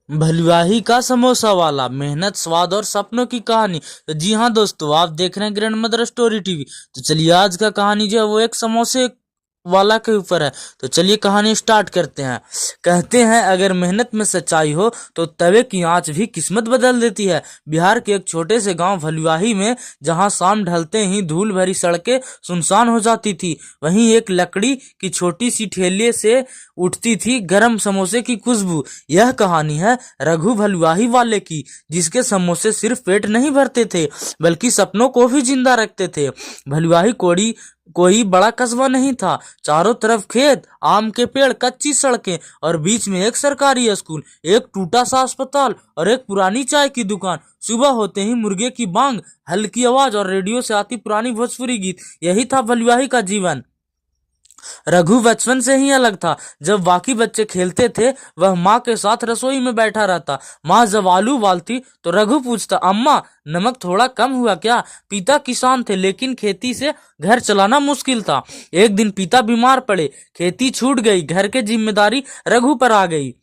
भलुआही का समोसा वाला, मेहनत, स्वाद और सपनों की कहानी। तो जी हाँ दोस्तों, आप देख रहे हैं ग्रैंड मदर स्टोरी टीवी। तो चलिए आज का कहानी जो है वो एक समोसे वाला के ऊपर है। तो चलिए कहानी स्टार्ट करते हैं। कहते हैं अगर मेहनत में सच्चाई हो तो तवे की आंच भी किस्मत बदल देती है। बिहार के एक छोटे से गांव भलुआही में, जहां शाम ढलते ही धूल भरी सड़कें सुनसान हो जाती थी, वहीं एक लकड़ी की छोटी सी ठेले से उठती थी गरम समोसे की खुशबू। यह कहानी है रघु भलुआही वाले की, जिसके समोसे सिर्फ पेट नहीं भरते थे बल्कि सपनों को भी जिंदा रखते थे। भलुआही कोई बड़ा कस्बा नहीं था। चारों तरफ खेत, आम के पेड़, कच्ची सड़कें और बीच में एक सरकारी स्कूल, एक टूटा सा अस्पताल और एक पुरानी चाय की दुकान। सुबह होते ही मुर्गे की बांग, हल्की आवाज और रेडियो से आती पुरानी भोजपुरी गीत, यही था भलुआही का जीवन। रघु बचपन से ही अलग था। जब बाकी बच्चे खेलते थे वह माँ के साथ रसोई में बैठा रहता। माँ जब आलू उबालती तो रघु पूछता, अम्मा नमक थोड़ा कम हुआ क्या? पिता किसान थे लेकिन खेती से घर चलाना मुश्किल था। एक दिन पिता बीमार पड़े, खेती छूट गई, घर की जिम्मेदारी रघु पर आ गई।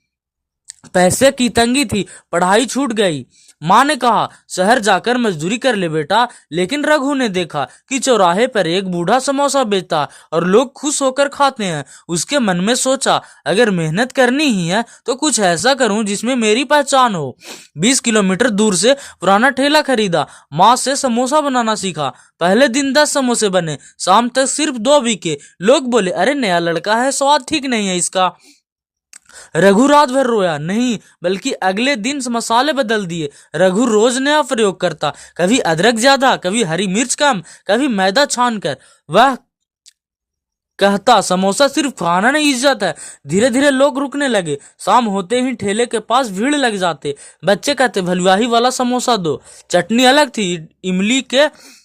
पैसे की तंगी थी, पढ़ाई छूट गई। माँ ने कहा शहर जाकर मजदूरी कर ले बेटा, लेकिन रघु ने देखा कि चौराहे पर एक बूढ़ा समोसा बेचता और लोग खुश होकर खाते हैं। उसके मन में सोचा अगर मेहनत करनी ही है तो कुछ ऐसा करूं जिसमें मेरी पहचान हो। 20 किलोमीटर दूर से पुराना ठेला खरीदा, माँ से समोसा बनाना सीखा। पहले दिन 10 समोसे बने, शाम तक सिर्फ 2 बिके। लोग बोले अरे नया लड़का है, स्वाद ठीक नहीं है इसका। रघु रात भर रोया नहीं, बल्कि अगले दिन मसाले बदल दिए। रघु रोज नया प्रयोग करता, कभी अदरक ज्यादा, कभी हरी मिर्च कम, कभी मैदा छान कर। वह कहता समोसा सिर्फ खाना नहीं, इज्जत है। धीरे धीरे लोग रुकने लगे। शाम होते ही ठेले के पास भीड़ लग जाते। बच्चे कहते भलुआही वाला समोसा दो। चटनी अलग थी,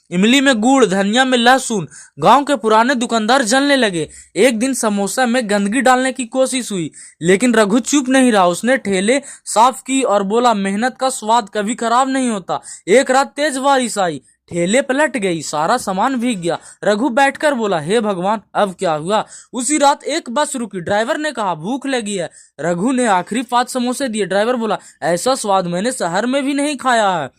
इमली में गुड़, धनिया में लहसुन। गांव के पुराने दुकानदार जलने लगे। एक दिन समोसा में गंदगी डालने की कोशिश हुई, लेकिन रघु चुप नहीं रहा। उसने ठेले साफ की और बोला मेहनत का स्वाद कभी खराब नहीं होता। एक रात तेज बारिश आई, ठेले पलट गई, सारा सामान भीग गया। रघु बैठकर बोला हे भगवान अब क्या हुआ? उसी रात एक बस रुकी, ड्राइवर ने कहा भूख लगी है। रघु ने आखिरी 5 समोसे दिए। ड्राइवर बोला ऐसा स्वाद मैंने शहर में भी नहीं खाया है।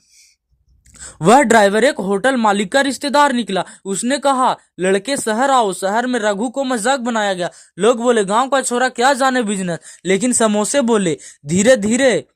वह ड्राइवर एक होटल मालिक का रिश्तेदार निकला। उसने कहा लड़के शहर आओ। शहर में रघु को मजाक बनाया गया। लोग बोले गांव का छोरा क्या जाने बिजनेस, लेकिन समोसे बोले। धीरे धीरे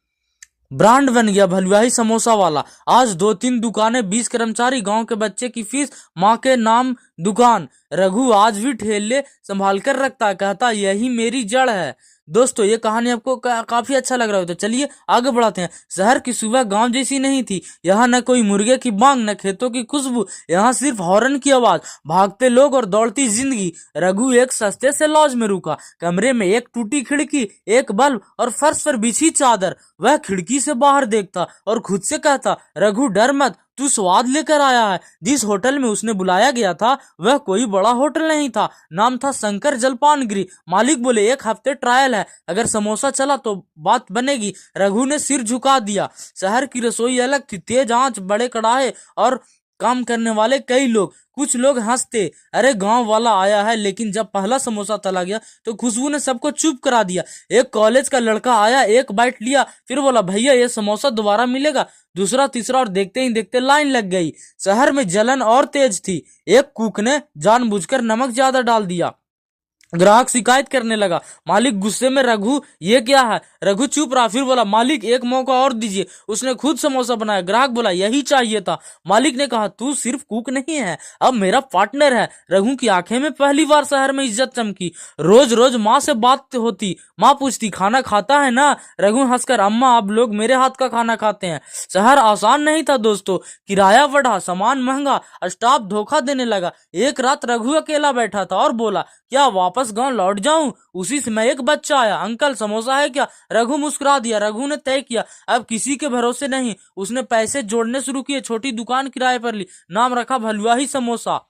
ब्रांड बन गया भलुआही समोसा वाला। आज 2-3 दुकानें, 20 कर्मचारी, गांव के बच्चे की फीस, माँ के नाम दुकान। रघु आज भी ठेले संभाल कर रखता है, कहता यही मेरी जड़ है। दोस्तों ये कहानी आपको काफी अच्छा लग रहा हो तो चलिए आगे बढ़ाते हैं। शहर की सुबह गांव जैसी नहीं थी। यहाँ न कोई मुर्गे की बांग, न खेतों की खुशबू, यहाँ सिर्फ हॉर्न की आवाज, भागते लोग और दौड़ती जिंदगी। रघु एक सस्ते से लॉज में रुका। कमरे में एक टूटी खिड़की, एक बल्ब और फर्श पर बिछी चादर। वह खिड़की से बाहर देखता और खुद से कहता रघु डर मत, तू स्वाद लेकर आया है। जिस होटल में उसने बुलाया गया था वह कोई बड़ा होटल नहीं था, नाम था शंकर जलपान गिरी। मालिक बोले 1 हफ्ते ट्रायल है, अगर समोसा चला तो बात बनेगी। रघु ने सिर झुका दिया। शहर की रसोई अलग थी, तेज आंच, बड़े कढ़ाई और काम करने वाले कई लोग। कुछ लोग हंसते अरे गांव वाला आया है, लेकिन जब पहला समोसा तला गया तो खुशबू ने सबको चुप करा दिया। एक कॉलेज का लड़का आया, एक बाइट लिया, फिर बोला भैया ये समोसा दोबारा मिलेगा? दूसरा, तीसरा और देखते ही देखते लाइन लग गई। शहर में जलन और तेज थी। एक कुक ने जानबूझकर नमक ज्यादा डाल दिया। ग्राहक शिकायत करने लगा। मालिक गुस्से में रघु ये क्या है? रघु चुप रहा, फिर बोला मालिक एक मौका और दीजिए। उसने खुद समोसा बनाया। ग्राहक बोला यही चाहिए था। मालिक ने कहा तू सिर्फ कुक नहीं है, अब मेरा पार्टनर है। रघु की आंखें में पहली बार शहर में इज्जत चमकी। रोज रोज माँ से बात होती। माँ पूछती खाना खाता है ना? रघु हंसकर अम्मा अब लोग मेरे हाथ का खाना खाते हैं। शहर आसान नहीं था दोस्तों। किराया बढ़ा, सामान महंगा, स्टाफ धोखा देने लगा। एक रात रघु अकेला बैठा था और बोला क्या वापस गांव लौट जाऊं? उसी समय एक बच्चा आया, अंकल समोसा है क्या? रघु मुस्कुरा दिया। रघु ने तय किया अब किसी के भरोसे नहीं। उसने पैसे जोड़ने शुरू किए, छोटी दुकान किराए पर ली, नाम रखा भलुआही समोसा।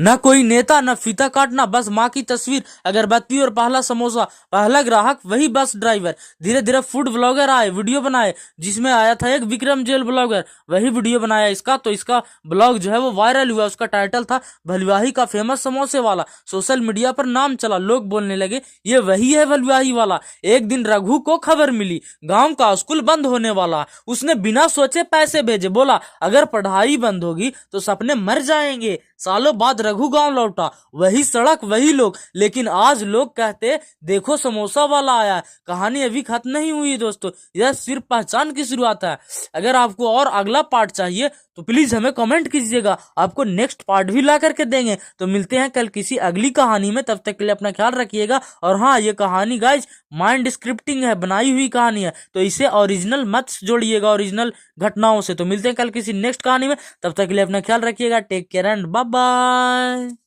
न कोई नेता न फीता काटना, बस माँ की तस्वीर, अगरबत्ती और पहला समोसा। पहला ग्राहक वही बस ड्राइवर। धीरे धीरे फूड ब्लॉगर आए, वीडियो बनाए, जिसमें आया था एक विक्रम जेल ब्लॉगर, वही वीडियो बनाया इसका, तो इसका ब्लॉग जो है वो वायरल हुआ। उसका टाइटल था भलवाही का फेमस समोसे वाला। सोशल मीडिया पर नाम चला, लोग बोलने लगे ये वही है भलवाही वाला। एक दिन रघु को खबर मिली गांव का स्कूल बंद होने वाला। उसने बिना सोचे पैसे भेजे, बोला अगर पढ़ाई बंद होगी तो सपने मर जाएंगे। सालों बाद रघु गांव लौटा, वही सड़क वही लोग, लेकिन आज लोग कहते देखो समोसा वाला आया। कहानी अभी खत्म नहीं हुई दोस्तों, यह सिर्फ पहचान की शुरुआत है। अगर आपको और अगला पार्ट चाहिए तो प्लीज हमें कमेंट कीजिएगा, आपको नेक्स्ट पार्ट भी ला करके देंगे। तो मिलते हैं कल किसी अगली कहानी में, तब तक के लिए अपना ख्याल रखिएगा। और हाँ, ये कहानी गाइज माइंड स्क्रिप्टिंग है, बनाई हुई कहानी है, तो इसे ओरिजिनल मत जोड़िएगा ओरिजिनल घटनाओं से। तो मिलते हैं कल किसी नेक्स्ट कहानी में, तब तक के लिए अपना ख्याल रखिएगा। Take care and bye bye.